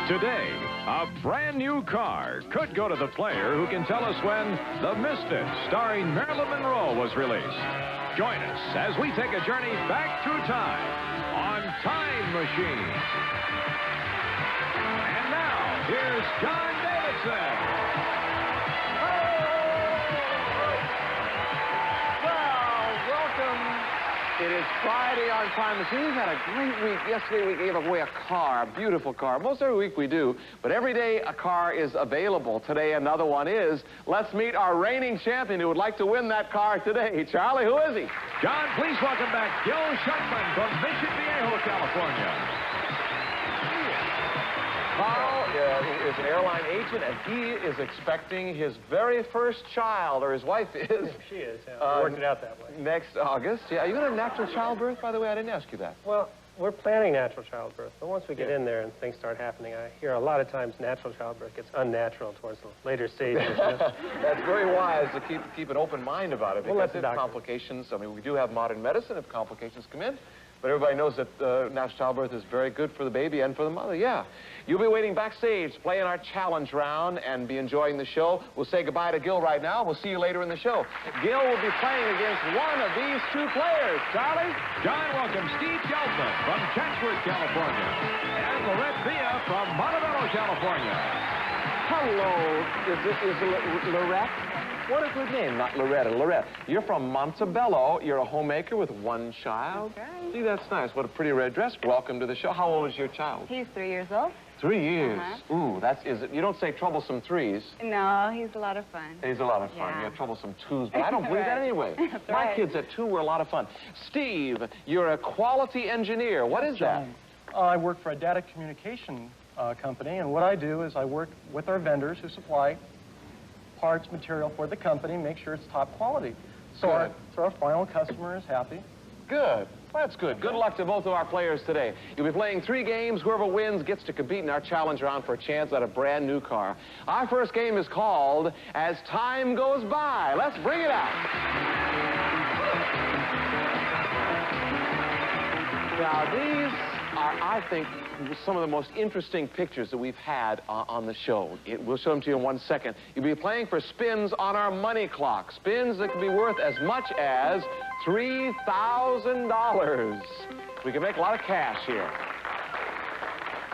Today, a brand new car could go to the player who can tell us when The Misfits, starring Marilyn Monroe, was released. Join us as we take a journey back through time on Time Machine. And now, here's John Davidson. Well, welcome. It is Friday on Time Machine. We've had a great week. Yesterday we gave away a car, a beautiful car. Most every week we do, but every day a car is available. Today another one is. Let's meet our reigning champion who would like to win that car today. Charlie, who is he? John, please welcome back Gil Schuckman from Mission Viejo, California. Carl is an airline agent, and he is expecting his very first child, or his wife is. Yeah, she is. Yeah. We worked it out that way. Next August. Yeah. Are you going to have natural childbirth, by the way? I didn't ask you that. Well, we're planning natural childbirth, but once we get in there and things start happening, I hear a lot of times natural childbirth gets unnatural towards the later stages. You know? That's very wise to keep an open mind about it, because Well, if complications, I mean, we do have modern medicine if complications come in, but everybody knows that natural childbirth is very good for the baby and for the mother, yeah. You'll be waiting backstage, playing our challenge round, and be enjoying the show. We'll say goodbye to Gil right now. We'll see you later in the show. Gil will be playing against one of these two players. Charlie? John, welcome Steve Geltman from Chatsworth, California, and Lorette Villa from Montebello, California. Hello. Is Lorette? What a good name, not Loretta. Lorette, you're from Montebello. You're a homemaker with one child. That's right. See, that's nice. What a pretty red dress. Welcome to the show. How old is your child? He's 3 years old. 3 years. Uh-huh. Ooh, you don't say troublesome threes. No, he's a lot of fun. He's a lot of fun. Yeah. You're troublesome twos, but I don't believe that anyway. That's My right. kids at 2 were a lot of fun. Steve, you're a quality engineer. What is that? I work for a data communication company, and what I do is I work with our vendors who supply parts, material for the company, make sure it's top quality. So our final customer is happy. Good. That's good. Good luck to both of our players today. You'll be playing 3 games. Whoever wins gets to compete in our challenge round for a chance at a brand new car. Our first game is called As Time Goes By. Let's bring it out. Now, these are, I think, some of the most interesting pictures that we've had on the show. We'll show them to you in 1 second. You'll be playing for spins on our money clock. Spins that can be worth as much as $3,000. We can make a lot of cash here.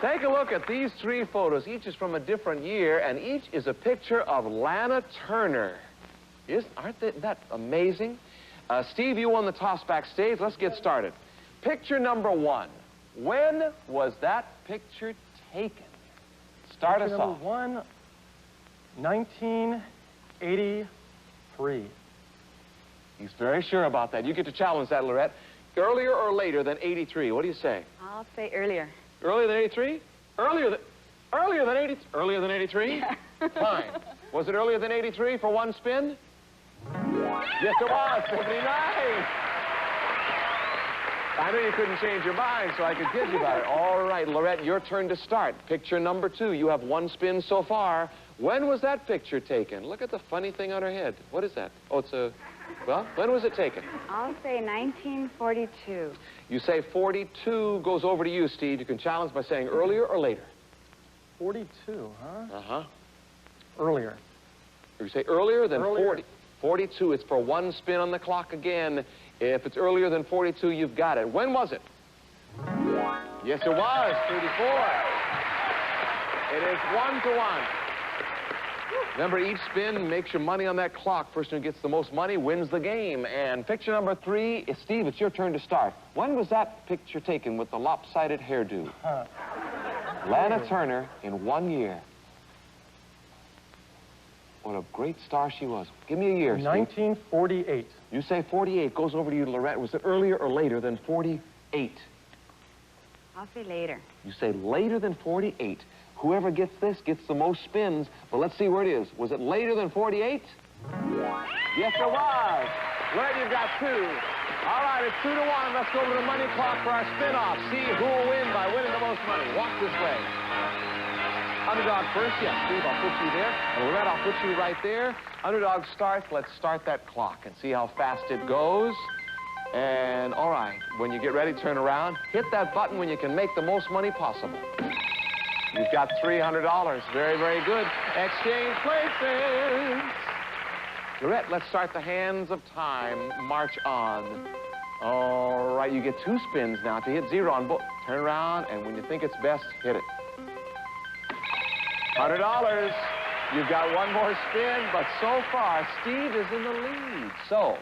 Take a look at these 3 photos. Each is from a different year, and each is a picture of Lana Turner. Aren't that amazing? Steve, you won the toss backstage. Let's get started. Picture number 1. When was that picture taken? Start us off. Number 1, 1983. He's very sure about that. You get to challenge that, Lorette. Earlier or later than 83? What do you say? I'll say earlier. Earlier than 83? Earlier than 83? Yeah. Fine. Was it earlier than 83 for 1 spin? Yes, it was. 79. I knew you couldn't change your mind, so I could kid you about it. All right, Lorette, your turn to start. Picture number 2. You have 1 spin so far. When was that picture taken? Look at the funny thing on her head. What is that? Oh, it's a... Well, when was it taken? I'll say 1942. You say 42 goes over to you, Steve. You can challenge by saying earlier or later. 42, huh? Uh-huh. Earlier. You say earlier than Earlier. 40. 42, it's for 1 spin on the clock again. If it's earlier than 42, you've got it. When was it? Yes, it was. 34. It is 1 to 1. Remember, each spin makes your money on that clock. Person who gets the most money wins the game. And picture number 3 is Steve. It's your turn to start. When was that picture taken with the lopsided hairdo? Lana Turner in 1 year. What a great star she was. Give me a year, Steve. 1948. You say 48. Goes over to you, Lorette. Was it earlier or later than 48? I'll say later. You say later than 48. Whoever gets this gets the most spins. But let's see where it is. Was it later than 48? Yes, it was. Lorette, you've got 2. All right, it's 2 to 1. Let's go to the money clock for our spin-off. See who will win by winning the most money. Walk this way. Underdog first, yes. Steve, I'll put you there. And Lorette, I'll put you right there. Underdog starts. Let's start that clock and see how fast it goes. And, all right, when you get ready, turn around. Hit that button when you can make the most money possible. You've got $300. Very, very good. Exchange places. Lorette, let's start the hands of time. March on. All right, you get 2 spins now to hit 0 on both. Turn around, and when you think it's best, hit it. $100. You've got 1 more spin, but so far, Steve is in the lead. So,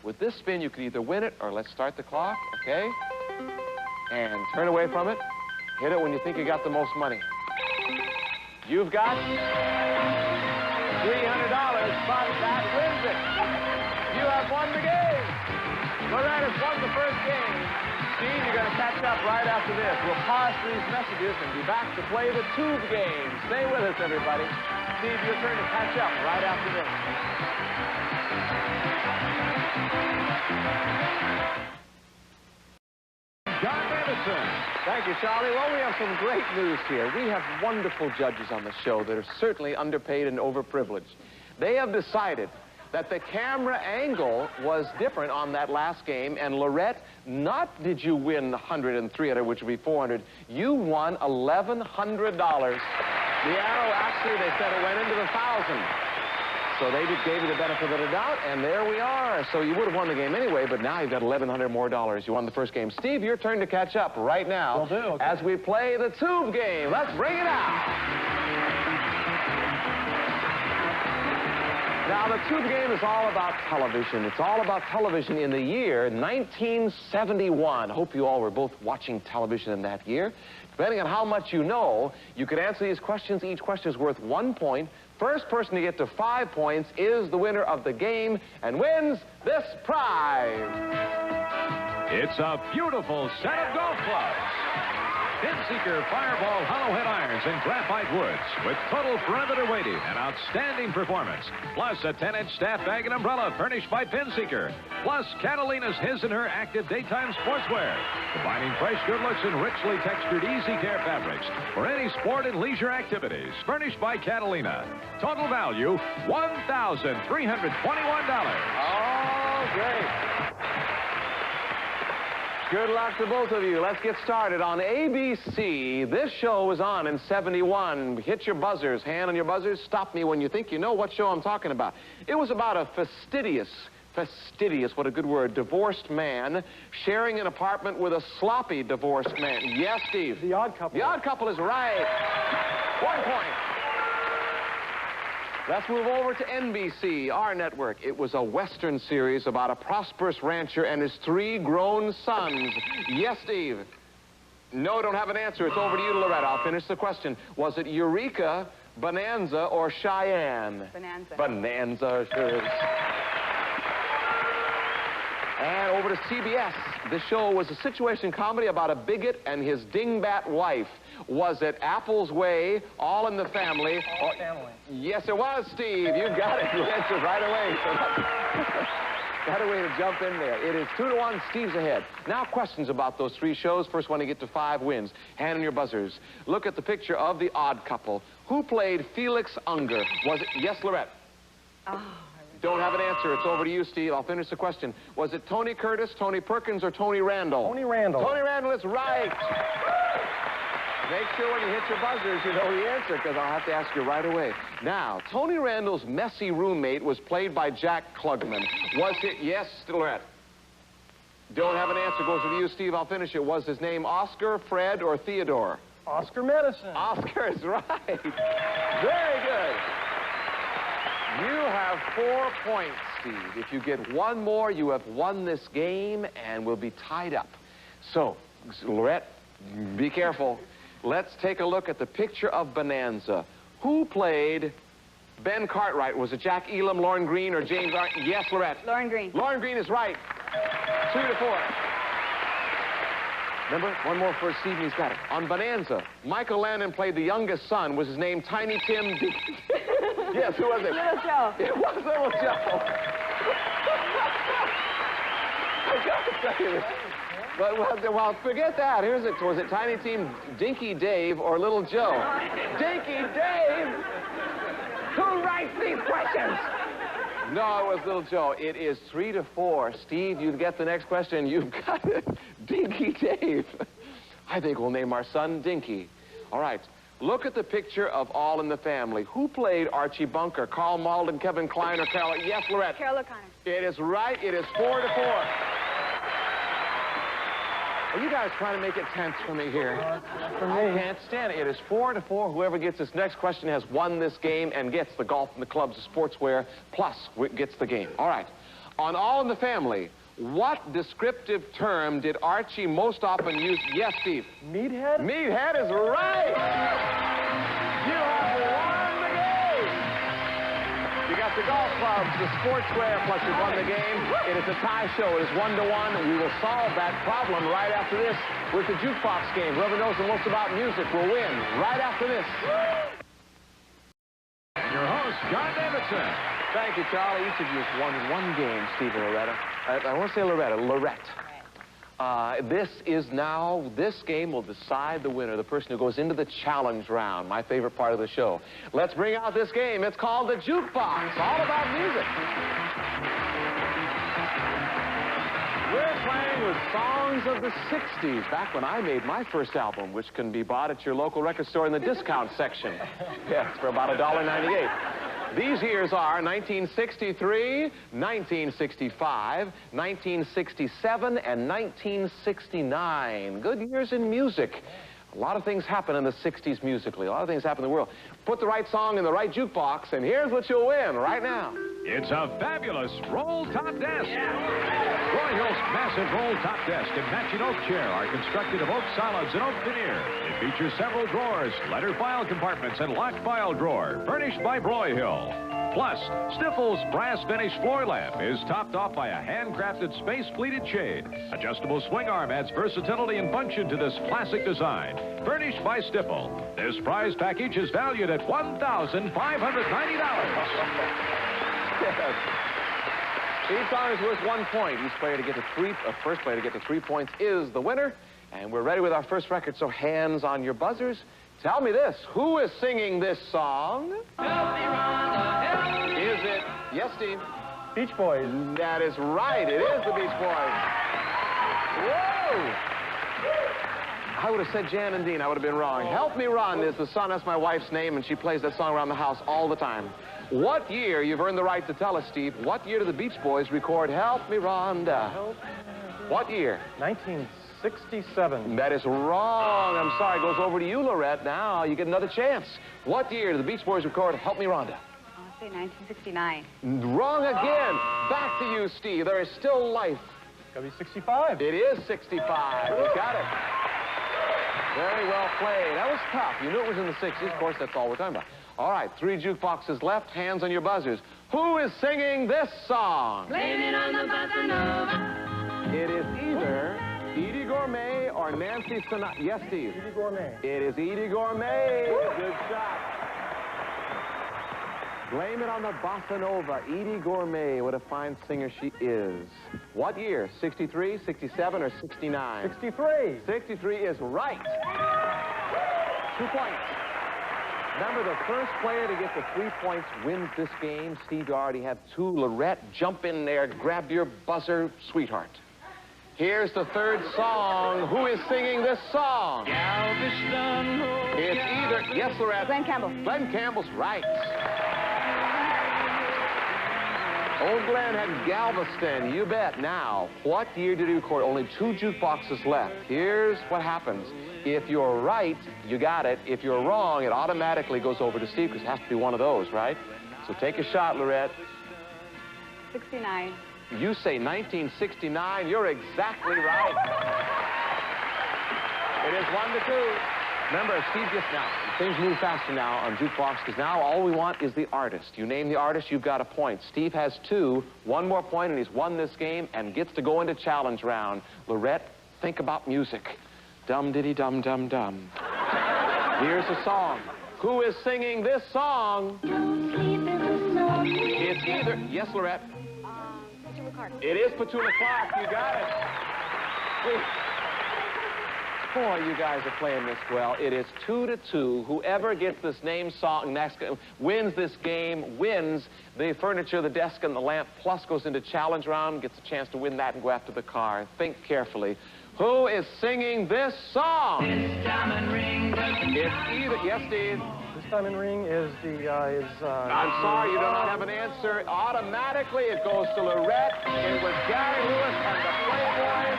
with this spin, you can either win it or let's start the clock, okay? And turn away from it. Hit it when you think you got the most money. You've got $300, but that wins it. You have won the game. Lorette has won the first game. Steve, you're going to catch up right after this. We'll pause for these messages and be back to play the tube game. Stay with us, everybody. Steve, your turn to catch up right after this. John Davidson. Thank you, Charlie. Well, we have some great news here. We have wonderful judges on the show that are certainly underpaid and overprivileged. They have decided that the camera angle was different on that last game, and Lorette, not did you win 100 and 300, which would be 400, you won $1,100. The arrow, actually, they said it went into the 1,000. So they gave you the benefit of the doubt, and there we are. So you would have won the game anyway, but now you've got $1,100 more. You won the first game. Steve, your turn to catch up right now. Will do. Okay. As we play the tube game. Let's bring it out. Now, the tube game is all about television. It's all about television in the year 1971. Hope you all were both watching television in that year. Depending on how much you know, you could answer these questions. Each question is worth 1 point. First person to get to 5 points is the winner of the game and wins this prize. It's a beautiful set of golf clubs. Pinseeker Fireball hollow head irons in graphite woods with total perimeter weighting and outstanding performance. Plus a 10-inch staff bag and umbrella furnished by Pinseeker. Plus Catalina's His and Her active daytime sportswear. Combining fresh good looks and richly textured easy care fabrics for any sport and leisure activities. Furnished by Catalina. Total value $1,321. Oh, great. Good luck to both of you. Let's get started. On ABC, this show was on in 71. Hit your buzzers, hand on your buzzers. Stop me when you think you know what show I'm talking about. It was about a fastidious, what a good word, divorced man sharing an apartment with a sloppy divorced man. Yes, Steve? The Odd Couple. The Odd Couple is right. 1 point. Let's move over to NBC, our network. It was a Western series about a prosperous rancher and his 3 grown sons. Yes, Steve? No, don't have an answer. It's over to you, Lorette. I'll finish the question. Was it Eureka, Bonanza, or Cheyenne? Bonanza. Bonanza, sure is. And over to CBS. This show was a situation comedy about a bigot and his dingbat wife. Was it Apple's Way, All in the Family? All Family. Yes, it was, Steve. You got it. You answered right away. So got a way to jump in there. It is 2-1. Steve's ahead. Now, questions about those 3 shows. First one to get to 5 wins. Hand on your buzzers. Look at the picture of The Odd Couple. Who played Felix Unger? Was it... Yes, Lorette? Oh. Don't have an answer. It's over to you, Steve. I'll finish the question. Was it Tony Curtis, Tony Perkins, or Tony Randall? Tony Randall. Tony Randall is right. Make sure when you hit your buzzers, you know the answer, because I'll have to ask you right away. Now, Tony Randall's messy roommate was played by Jack Klugman. Was it... Yes, Lorette? Don't have an answer. Goes with you, Steve. I'll finish it. Was his name Oscar, Fred, or Theodore? Oscar Medicine. Oscar is right. Very good. You have 4 points, Steve. If you get 1 more, you have won this game and we'll be tied up. So, Lorette, be careful. Let's take a look at the picture of Bonanza. Who played Ben Cartwright? Was it Jack Elam, Lauren Green, or James Ar... Yes, Lorette. Lauren Green. Lauren Green is right. 2-4. Remember? 1 more for Steve, and he's got it. On Bonanza, Michael Landon played the youngest son. Was his name Tiny Tim? Yes, who was it? Little Joe. It was Little Joe. I got to tell you this. But, well, forget that. Here's it. Was it Tiny Tim, Dinky Dave, or Little Joe? Dinky Dave? Who writes these questions? No, it was Little Joe. It is 3-4. Steve, you get the next question. You've got it. Dinky Dave. I think we'll name our son Dinky. All right. Look at the picture of All in the Family. Who played Archie Bunker? Carl Malden, Kevin Kline, or Carol? Yes, Lorette. Carol O'Connor. It is right. It is 4-4. Are you guys trying to make it tense for me here? I can't stand it. It is 4-4. Whoever gets this next question has won this game and gets the golf and the clubs, the sportswear, plus gets the game. All right. On All in the Family, what descriptive term did Archie most often use? Yes, Steve. Meathead? Meathead is right. You have won the game. You got the golf clubs, the sportswear, plus you won the game. It is a tie show. It is 1-1. We will solve that problem right after this with the jukebox game. Whoever knows the most about music will win right after this. And your host, John Davidson. Thank you, Charlie. Each of you has won one game, Steve and Loretta. I want to say Lorette. This game will decide the winner, the person who goes into the challenge round, my favorite part of the show. Let's bring out this game. It's called the Jukebox, all about music. We're playing with songs of the 60s, back when I made my first album, which can be bought at your local record store in the discount section. Yes, for about $1.98. These years are 1963, 1965, 1967, and 1969. Good years in music. A lot of things happen in the 60s musically. A lot of things happen in the world. Put the right song in the right jukebox, and here's what you'll win right now. It's a fabulous roll top desk. Roy Hill's massive roll top desk and matching oak chair are constructed of oak solids and oak veneer. It features several drawers, letter file compartments, and locked file drawer, furnished by Broyhill. Plus, Stiffel's brass finish floor lamp is topped off by a handcrafted space-pleated shade. Adjustable swing arm adds versatility and function to this classic design. Furnished by Stiffel. This prize package is valued at $1,590. Yes. Each song is worth 1 point. Each player to get to first player to get to 3 points is the winner. And we're ready with our first record, so hands on your buzzers. Tell me this, who is singing this song? Help me, Rhonda, help me. Is it, yes, Steve? Beach Boys. That is right, it is the Beach Boys. Whoa! I would have said Jan and Dean, I would have been wrong. Help Me Rhonda is the song, that's my wife's name, and she plays that song around the house all the time. What year, you've earned the right to tell us, Steve, what year did the Beach Boys record Help Me Rhonda? What year? 1967. That is wrong. I'm sorry. It goes over to you, Lorette. Now you get another chance. What year did the Beach Boys record Help Me Rhonda? I'll say 1969. Wrong again. Back to you, Steve. There is still life. Gotta be 65. It is 65. You got it. Very well played. That was tough. You knew it was in the 60s. Of course, that's all we're talking about. All right, 3 jukeboxes left. Hands on your buzzers. Who is singing this song? Blame it on the bossa nova. It is either Edie Gourmet or Nancy Sinatra. Yes, Steve. Edie Gourmet. It is Edie Gourmet. Good shot. Blame it on the bossa nova. Edie Gourmet. What a fine singer she is. What year? 63, 67, or 69? 63. 63 is right. 2 points. Remember, the first player to get the 3 points wins this game. Steve, you already have 2. Lorette, jump in there. Grab your buzzer, sweetheart. Here's the third song. Who is singing this song? Galveston. It's either... Yes, Lorette. Glenn Campbell. Glenn Campbell's right. Old Glenn had Galveston, you bet. Now, what year did he record? Only 2 jukeboxes left. Here's what happens. If you're right, you got it. If you're wrong, it automatically goes over to Steve, because it has to be one of those, right? So take a shot, Lorette. 69. You say 1969. You're exactly right. It is 1-2. Remember, Steve gets now. Things move faster now on jukebox, because now all we want is the artist. You name the artist, you've got a point. Steve has 2, 1 more point, and he's won this game and gets to go into challenge round. Lorette, think about music. Dum-diddy-dum-dum-dum. Here's the song. Who is singing this song? It's either... Yes, Lorette? Petula Clark. It is Petula Clark. You got it. Boy, you guys are playing this well. It is 2-2. Whoever gets this name song next wins this game, wins the furniture, the desk, and the lamp, plus goes into challenge round, gets a chance to win that and go after the car. Think carefully. Who is singing this song? This diamond ring doesn't It's either, yes, Steve. This diamond ring is I'm sorry, you do not have an answer. Automatically, it goes to Lorette. It was Gary Lewis and the Playboys.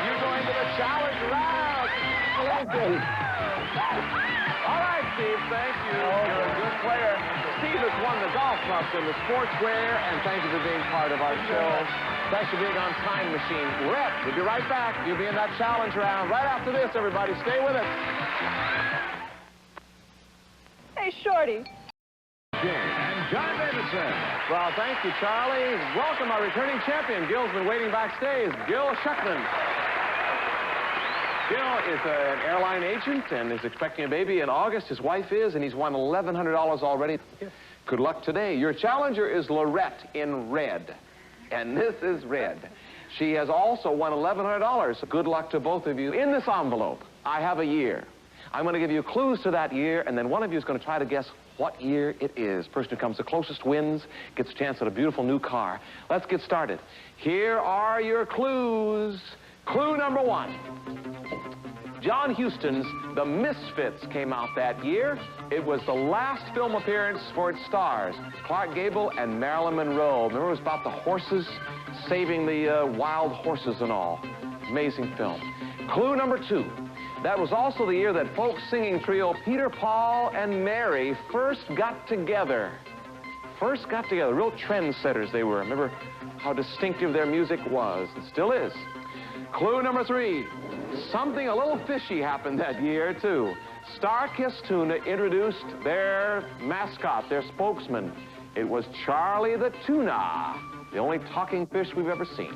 You go into the challenge round. Congratulations. All right, Steve, thank you. You're a good player. Steve has won the golf cups and the sportswear, and thank you for being part of our show. Thanks for being on Time Machine. Lorette, we'll be right back. You'll be in that challenge round right after this, everybody. Stay with us. Hey, Shorty. And John Davidson. Well, thank you, Charlie. Welcome, our returning champion. Gil's been waiting backstage. Gil Shuckman. Gil is an airline agent and is expecting a baby in August. His wife is, and he's won $1,100 already. Good luck today. Your challenger is Lorette in red. And this is red. She has also won $1,100. Good luck to both of you. In this envelope, I have a year. I'm going to give you clues to that year, and then one of you is going to try to guess what year it is. Person who comes the closest wins, gets a chance at a beautiful new car. Let's get started. Here are your clues. Clue number 1. John Huston's The Misfits came out that year. It was the last film appearance for its stars, Clark Gable and Marilyn Monroe. Remember, it was about the horses, saving the wild horses and all. Amazing film. Clue number 2. That was also the year that folk singing trio Peter, Paul, and Mary first got together. First got together. Real trendsetters they were. Remember how distinctive their music was. It still is. Clue number 3. Something a little fishy happened that year, too. Starkist Tuna introduced their mascot, their spokesman. It was Charlie the Tuna, the only talking fish we've ever seen.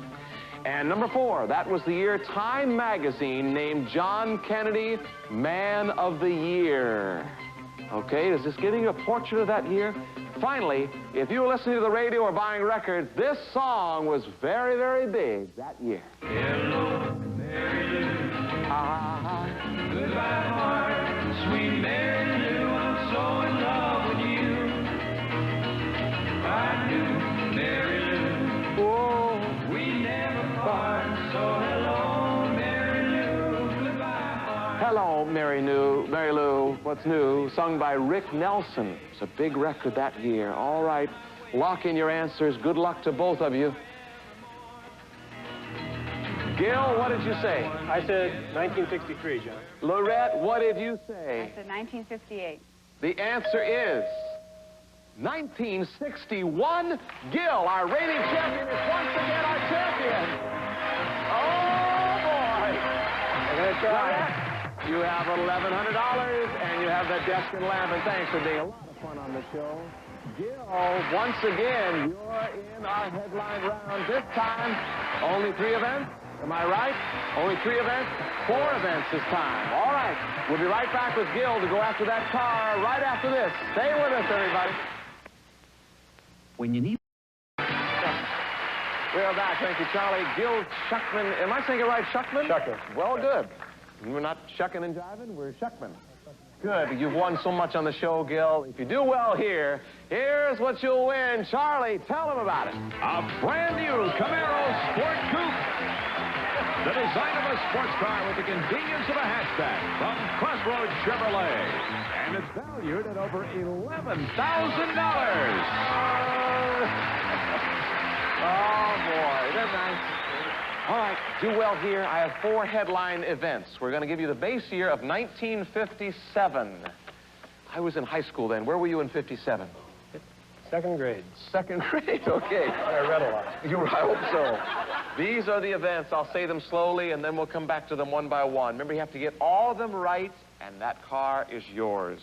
And number 4, that was the year Time magazine named John Kennedy Man of the Year. Okay, is this giving you a portrait of that year? Finally, if you were listening to the radio or buying records, this song was very, very big that year. Hello, Mary Lou. Goodbye, heart. Sweet Mary Lou, I'm so in love with you. I do, Mary Lou. Whoa. We never part. So hello, Mary Lou. Goodbye, heart. Hello, Mary Lou, what's new? Sung by Rick Nelson. It's a big record that year. All right, lock in your answers. Good luck to both of you. Gil, what did you say? I said 1963, John. Lorette, what did you I say? said 1958. The answer is 1961. Gil, our reigning champion, is once again our champion. Oh, boy. I'm going to try. Lorette, you have $1,100, and you have that desk and lamp, and thanks for being a lot of fun on the show. Gil, once again, you're in our headline round. This time, only 3 events. Am I right? Only 3 events? 4 events this time. All right. We'll be right back with Gil to go after that car right after this. Stay with us, everybody. When you need... We're back. Thank you, Charlie. Gil Shuckman. Am I saying it right? Shuckman? Shuckman. Well, good. We're not shucking and jiving. We're Shuckman. Good. You've won so much on the show, Gil. If you do well here, here's what you'll win. Charlie, tell them about it. A brand new Camaro Sport Coupe. The design of a sports car with the convenience of a hatchback from Crossroads Chevrolet. And it's valued at over $11,000. Oh, boy. Isn't that nice? All right, do well here. I have 4 headline events. We're going to give you the base year of 1957. I was in high school then. Where were you in 57? Second grade. Second grade, okay. I read a lot. I hope so. These are the events. I'll say them slowly, and then we'll come back to them one by one. Remember, you have to get all of them right, and that car is yours.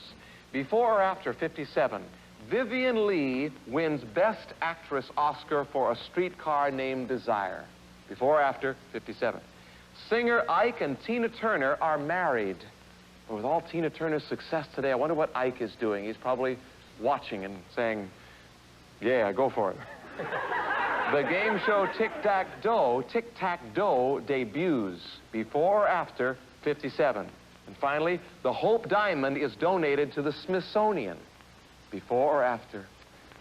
Before or after 57, Vivian Leigh wins Best Actress Oscar for A Streetcar Named Desire. Before or after 57. Singer Ike and Tina Turner are married. But with all Tina Turner's success today, I wonder what Ike is doing. He's probably watching and saying, yeah, go for it. The game show Tic-Tac-Doe debuts before or after 57. And finally, the Hope Diamond is donated to the Smithsonian. Before or after?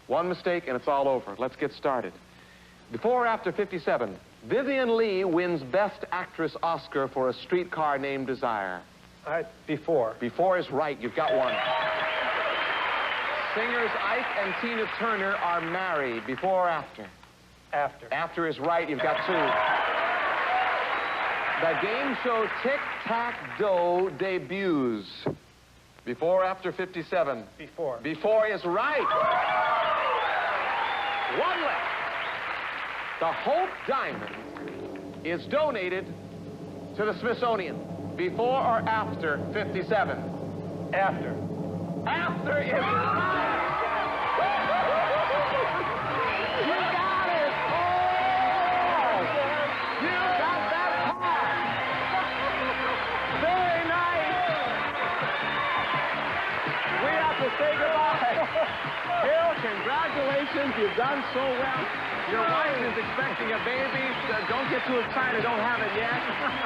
One mistake and it's all over. Let's get started. Before or after 57, Vivian Lee wins Best Actress Oscar for A Streetcar Named Desire. Before. Before is right. You've got one. Singers Ike and Tina Turner are married. Before or after? After. After is right. You've got two. The game show Tic-Tac-Doe debuts. Before or after 57? Before. Before is right. One left. The Hope Diamond is donated to the Smithsonian. Before or after 57? After. After is right. You got it. Oh! You got that part. Very nice. We have to say goodbye. Bill, congratulations. You've done so well. Your wife is expecting a baby. Don't get too excited. Don't have it yet.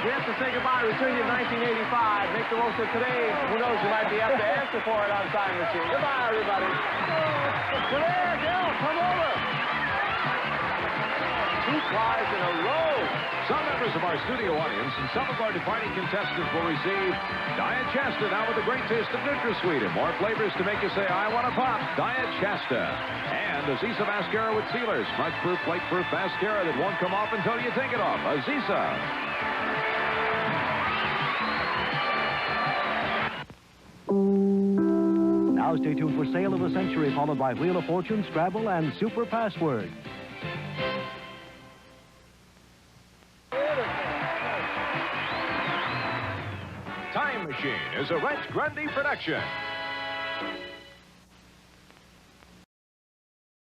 We have to say goodbye. Return you in 1985. Make the most of today. Who knows? You might be able to answer for it on Time Machine. Goodbye, everybody. Lorette, Bill, come over. 2 cars in a row. Some members of our studio audience and some of our departing contestants will receive Diet Shasta, now with the great taste of NutraSweet and more flavors to make you say, I want to pop. Diet Shasta. And Aziza Mascara with sealers. Smudge-proof, flake-proof mascara that won't come off until you take it off. Aziza. Now stay tuned for Sale of the Century, followed by Wheel of Fortune, Scrabble, and Super Password. Time Machine is a Rent Grundy production.